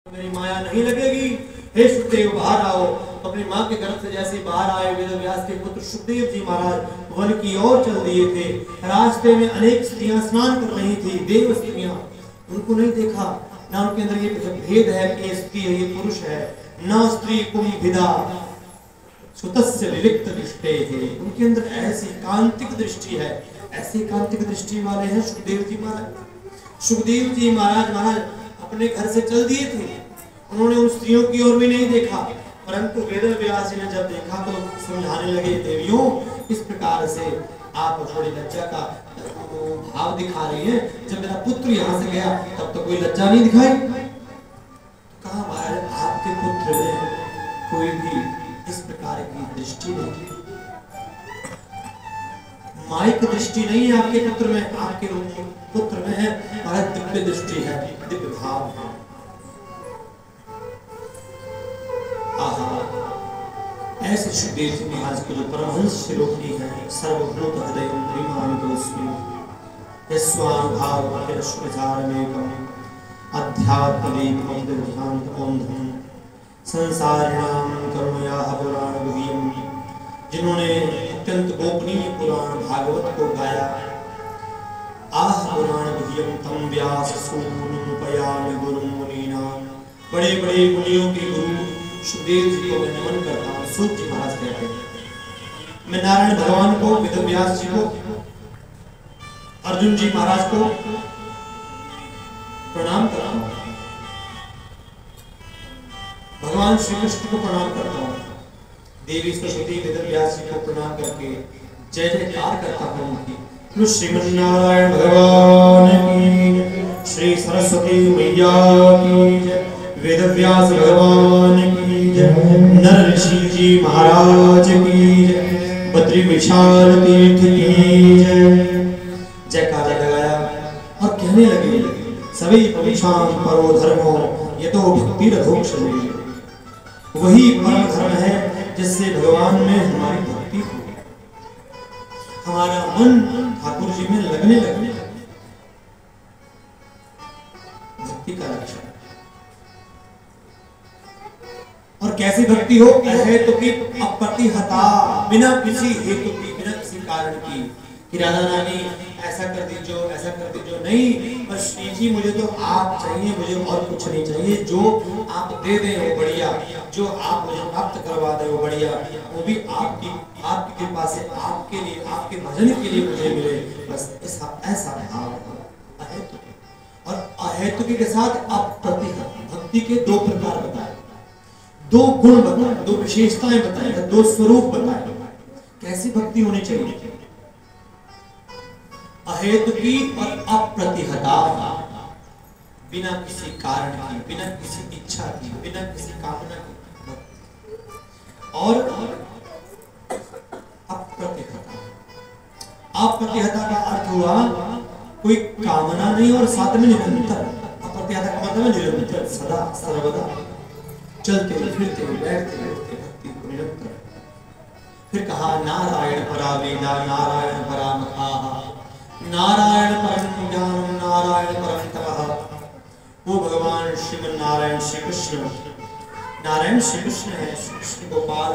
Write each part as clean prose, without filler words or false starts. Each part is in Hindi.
मेरी माया नहीं लगेगी, हे सुखदेव बाहर आओ। अपनी माँ के गर्भ से जैसे बाहर आए वेद व्यास के पुत्र सुखदेव जी महाराज वन की ओर चल दिए थे। रास्ते में अनेक स्त्रियां स्नान कर रही थी, देव स्त्रियां। उनको नहीं देखा, ना उनके अंदर ये भेद है कि ये स्त्री है ये पुरुष है। न स्त्री कुंभिदा सुतस्य विविक्त दृष्टे है, उनके अंदर ऐसी कांतिक दृष्टि है, ऐसी कांतिक दृष्टि वाले हैं सुखदेव जी महाराज। सुखदेव जी महाराज अपने घर से चल दिए थे। उन्होंने उन स्त्रियों की ओर भी नहीं देखा, परंतु वेद व्यास जी ने जब देखा तो समझाने लगे, देवियों इस प्रकार से आप थोड़ी लज्जा का भाव दिखा रही हैं। जब मेरा पुत्र यहाँ से गया तब तो कोई लज्जा नहीं दिखाई। कहा महाराज आपके पुत्र में कोई भी इस प्रकार की दृष्टि नहीं, माइक दृष्टि नहीं है आपके पुत्र में, आपके पुत्र में है महाराज दिव्य दृष्टि है, दिव्य भाव है। ऐसे सुखदेव जी महाराज के जो परमहंस शिरोमणि है, सर्वभूत हृदय संसारिणां करुणया पुराणगुह्यं, जिन्होंने अत्यंत गोपनीय पुराण भागवत को गाया। आह पुराण गुह्यं तम व्यास सूनुपयामि गुरुं मुनीनां, बड़े बड़े मुनियों के गुरु सुखदेव जी को मैं नमन करता हूँ। सूत जी महाराज कहते हैं मैं नारायण भगवान को, वेद व्यास जी को, अर्जुन जी महाराज को प्रणाम करता हूँ, भगवान श्री कृष्ण को प्रणाम करता हूँ, देवी सरस्वती वेद व्यास जी को प्रणाम करके जय जयकार करता हूँ। श्रीमन्नारायण भगवान की, श्री सरस्वती मैया की, वेद व्यास भगवान की, नर ऋषि जी महाराज की, बद्री विशाल तीर्थ की जयकारा लगाया और कहने लगे, सभी पविशाम परो धर्मो ये तो भक्ति रथोक्षणे, वही परम धर्म है जिससे भगवान में हमारी भक्ति हो, हमारा मन ठाकुर जी में लगने लगे। भक्ति का लक्षण और कैसी भक्ति हो, अहेतु की अप्रतिहता, बिना किसी हेतु की, बिना किसी कारण की कि राधा रानी ऐसा कर दीजिए ऐसा कर दीजिए, नहीं बस श्री जी मुझे तो आप चाहिए, मुझे और कुछ नहीं चाहिए, जो आप दे दें वो बढ़िया, जो आप मुझे प्राप्त करवा दें वो बढ़िया, वो भी आपकी कृपा से, आपके लिए, आपके भजन के लिए मुझे मिले, बस ऐसा भाव अहेतु। और अहेतु के साथ अप्रतिहत, भक्ति के दो प्रकार बताए, दो गुण बताए, दो विशेषताएं बताए, दो स्वरूप बताए, कैसी भक्ति होनी चाहिए, अहेतु की और अप्रतिहता, बिना किसी कारण की, बिना किसी इच्छा की, बिना किसी कामना की, और अप्रतिहता। अप्रतिहता का अर्थ हुआ कोई कामना नहीं और साथ में निरंतर। अप्रतिहता का मतलब निरंतर, सदा सर्वदा चलते फिरते बैठते उठते भक्ति को निरंतर। फिर कहा नारायण परा वेदा नारायण परा मखाहा, नारायण परम ज्ञानम नारायण परम तपः। वो भगवान श्रीमन नारायण श्री कृष्ण, नारायण श्री कृष्ण है, श्री कृष्ण गोपाल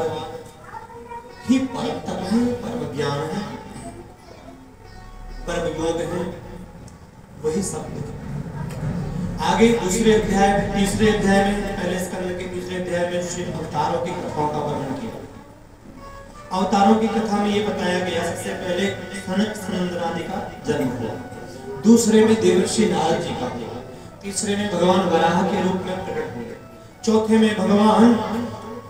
ही परम तप है, परम ज्ञान है, परम योग है, वही सब है। आगे दूसरे अध्याय में, तीसरे अध्याय में, पहले स्कंद के तीसरे अध्याय में श्री अवतारों की कथाओं का वर्णन किया। अवतारों की कथा में ये बताया गया सबसे पहले सनक सनंदन आदि का जन्म हुआ, दूसरे में देवर्षि नारद जी का हुआ, तीसरे में भगवान वराह के रूप में प्रकट हुए, चौथे में भगवान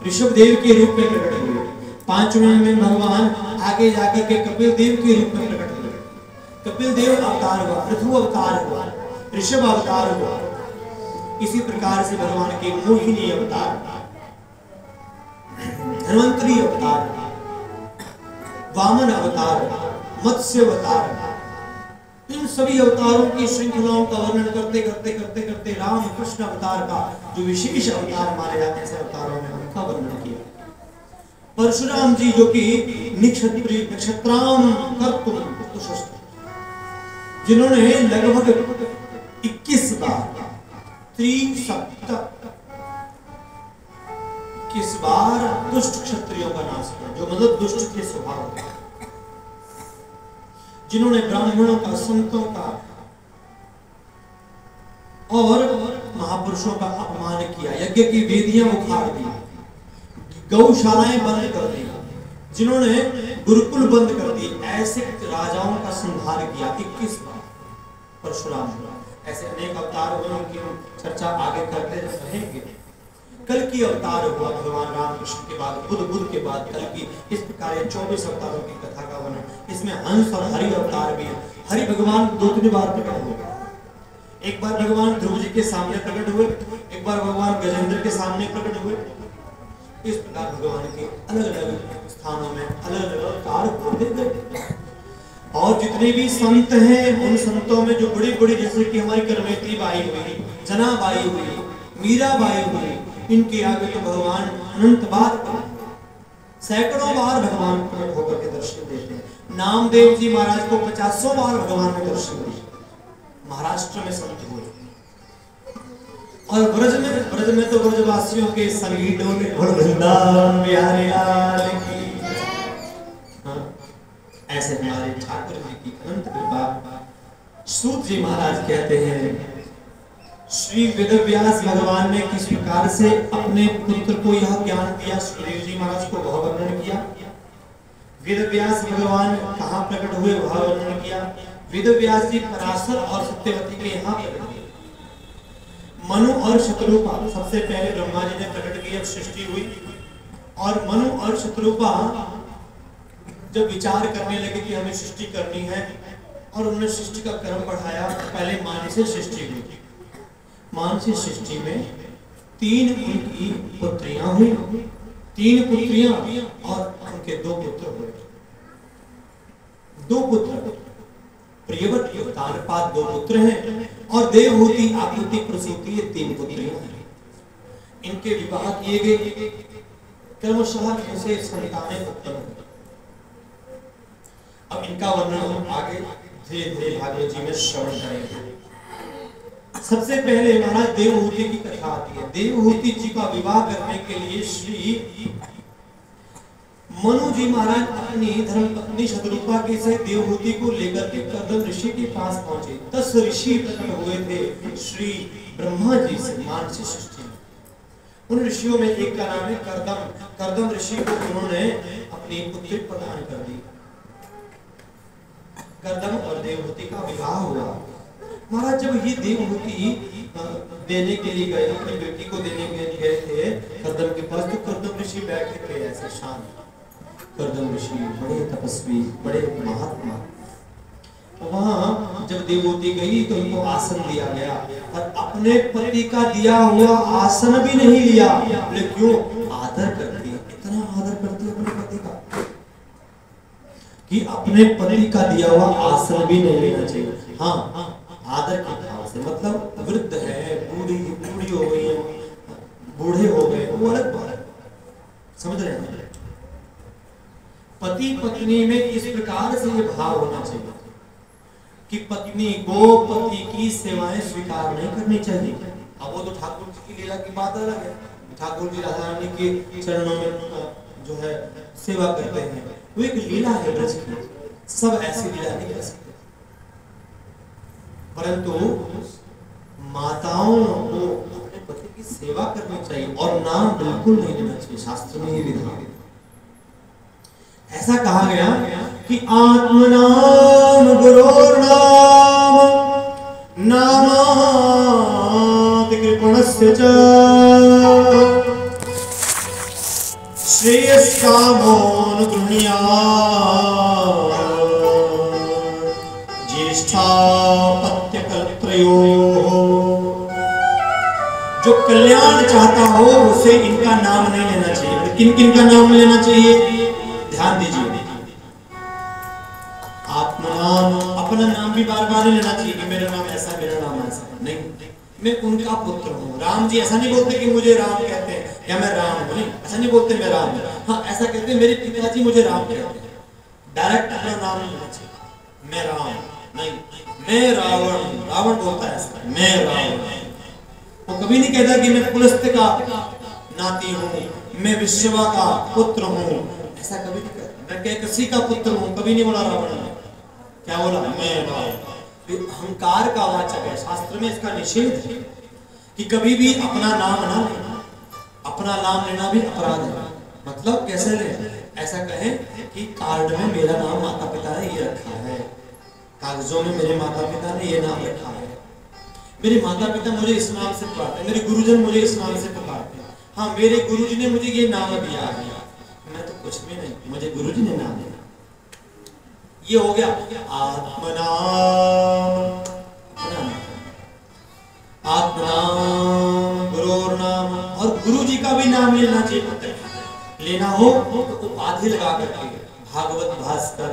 ऋषभदेव के रूप में प्रकट हुए, पांचवें में भगवान आगे जाकर के कपिल देव के रूप में प्रकट हुए। कपिल देव अवतार हुआ, पृथु अवतार हुआ, ऋषभ अवतार हुआ, इसी प्रकार से भगवान के मोहिनी अवतार, धन्वंतरी अवतार, वामन अवतार, मत्स्य अवतार, इन सभी अवतारों की श्रृंखलाओं का वर्णन करते करते करते करते राम कृष्ण अवतार का जो विशेष अवतार माने जाते हैं अवतारों में उनका वर्णन किया। परशुराम जी जो कि नक्षत्राम कर्तुम, जिन्होंने लगभग 21 बार त्रिसप्त 21 बार दुष्ट क्षत्रियों का नाश किया, जो मतलब दुष्ट के स्वभाव के, जिन्होंने ब्राह्मणों का, संतों का और महापुरुषों का अपमान किया, यज्ञ की वेदियां उखाड़ दी, गौशालाएं बंद कर दी, जिन्होंने गुरुकुल बंद कर दी, ऐसे राजाओं का संहार किया 21 बार परशुराम। ऐसे अनेक अवतार हुए, उनकी हम चर्चा आगे करते रहेंगे। कल की अवतार हुआ भगवान रामकृष्ण के बाद, बुद्ध के बाद कल की, इस प्रकार 24 अवतारों की कथा का वर्णन। इसमें हंस और हरि अवतार भी है। हरि भगवान 2-3 बार प्रकट हुए। एक बार भगवान ध्रुव जी के सामने प्रकट हुए, एक बार भगवान गजेंद्र के सामने प्रकट हुए। इस प्रकार भगवान के अलग अलग स्थानों में अलग अलग अवतार होते गए। और जितने भी संत हैं, उन संतों में जो बड़ी बड़ी, जैसे कि हमारी करमेती बाई हुई, जना बाई हुई, मीरा बाई हुई, इनके आगे तो भगवान अनंत बार, सैकड़ों बार भगवान प्रकट होकर के दर्शन देते हैं। नामदेव जी महाराज को 50 बार भगवान ने दर्शन दिए, महाराष्ट्र में संत हुए। और ब्रज में तो ब्रजवासियों के संगीतों के वृंदावन बिहारी लाल की। ऐसे हमारे ठाकुर जी की अनंत कृपा। सूत जी महाराज कहते हैं, श्री वेदव्यास भगवान ने किस प्रकार से अपने पुत्र को यह ज्ञान दिया, सुखदेव जी महाराज को वह वर्णन किया। वेदव्यास भगवान कहाँ प्रकट हुए वह वर्णन किया। वेदव्यास जी पराशर और सत्यवती के यहाँ प्रकट हुए। मनु और शत्रुपा, सबसे पहले ब्रह्मा जी ने प्रकट किया, सृष्टि हुई। और मनु और शत्रुपा जब विचार करने लगे कि हमें सृष्टि करनी है, और उन्होंने सृष्टि का क्रम बढ़ाया। पहले मानसी सृष्टि हुई। मानसी सृष्टि में 3 उनकी पुत्रियां हुई, 3 पुत्रियां और उनके 2 पुत्र हुए। 2 पुत्र, प्रियव्रत तानपाद 2 पुत्र हैं, और देवहूति, आकृति, प्रसूति, ये 3 पुत्रियां हैं। इनके विवाह किए गए, क्रमशः इनसे संतानें उत्पन्न हुई। अब इनका वर्णन हम आगे धीरे धीरे भागवत जी में श्रवण करेंगे। सबसे पहले महाराज देवहूति की कथा आती है। देवहूति जी का विवाह करने के लिए श्री मनु जी महाराज अपनी धर्मपत्नी शतरूपा के सहित देवहूति को लेकर के कर्दम ऋषि के पास पहुंचे। 10 ऋषि प्रकट हुए थे श्री ब्रह्मा जी से मानसी सृष्टि में। उन ऋषियों में एक का नाम है कर्दम। कर्दम ऋषि को उन्होंने अपनी पुत्री प्रदान कर दी। कर्दम और देवहूति का विवाह हुआ। महाराज जब ये देवहूति देने के लिए गए, अपनी बेटी को देने के लिए गए थे कर्दम के पास, तो कर्दम ऋषि बैठे थे ऐसे शांत। कर्दम ऋषि बड़े तपस्वी, बड़े महात्मा। तो वहां जब देवहूति गई तो उनको आसन दिया गया, और अपने पति का दिया हुआ आसन भी नहीं लिया। बोले क्यों? आदर करती है, इतना आदर करती है अपने पति का कि अपने पति का दिया हुआ आसन भी नहीं लेना चाहिए। हाँ, आदर के भाव से, मतलब वृद्ध है, बूढ़ी हो गई है, बूढ़े हो गए, वो अलग बात है। समझ रहे हैं? पति पत्नी में इस प्रकार से ये भाव होना चाहिए कि पत्नी को पति की सेवाएं स्वीकार नहीं करनी चाहिए। अब वो तो ठाकुर जी की लीला की बात अलग है। ठाकुर जी राधा रानी के चरणों में जो है सेवा करते हैं, वो एक लीला है ब्रज की। सब ऐसी लीला नहीं कर सकते, परंतु माताओं को अपने पति की सेवा करनी चाहिए और नाम बिल्कुल नहीं लेना चाहिए। शास्त्र में ये विधान है। ऐसा कहा गया कि आत्मनाम गुरोर्नाम नामाति कृपणस्य च श्रेयस्कामोऽनुगृह्णात् ज्येष्ठापत्यकलत्रयोः। जो कल्याण चाहता हो उसे इनका नाम नहीं लेना चाहिए। किन किन का नाम लेना चाहिए? ध्यान दीजिए। आत्मनाम, अपना नाम भी बार बार नहीं लेना चाहिए कि मेरा नाम ऐसा, मेरा नाम ऐसा। नहीं, मैं उनका पुत्र हूँ। राम जी ऐसा नहीं बोलते कि मुझे राम कहते हैं या मैं राम हूँ, नहीं, ऐसा नहीं बोलते मैं राम हूँ। हाँ, ऐसा कहते हैं मेरे पिताजी मुझे राम कहते हैं। डायरेक्ट अपना नाम नहीं लेना चाहिए, मैं राम नहीं, मैं रावण। रावण बोलता है ऐसा, मैं रावण। वो कभी नहीं कहता कि मैं पुलस्त का नाती हूँ, मैं विश्वा का पुत्र हूँ, ऐसा कभी नहीं कहता। मैं कैकसी का पुत्र हूँ, कभी नहीं बोला रावण ने। क्या बोला? मैं अहंकार का वाचक है। शास्त्र में इसका निषेध है कि कभी भी अपना नाम ना लेना, अपना नाम लेना भी अपराध है। मतलब कैसे ले? ऐसा कहें कि कार्ड में मेरा नाम माता पिता ने ये रखा है, कागजों में मेरे माता पिता ने ये नाम रखा है, मेरे माता पिता मुझे इस नाम से पुकारते हैं, मेरे गुरुजन मुझे इस नाम से पुकारते हैं, हाँ मेरे गुरुजी ने मुझे ये नाम दिया है, मैं तो कुछ भी नहीं, मुझे गुरुजी ने नाम दिया। ये हो गया आत्मनाम, आत्मनाम गुरुर नाम। और गुरु जी का भी नाम लेना चाहिए। लेना हो तो उपाधि लगा करके, भागवत भास्कर,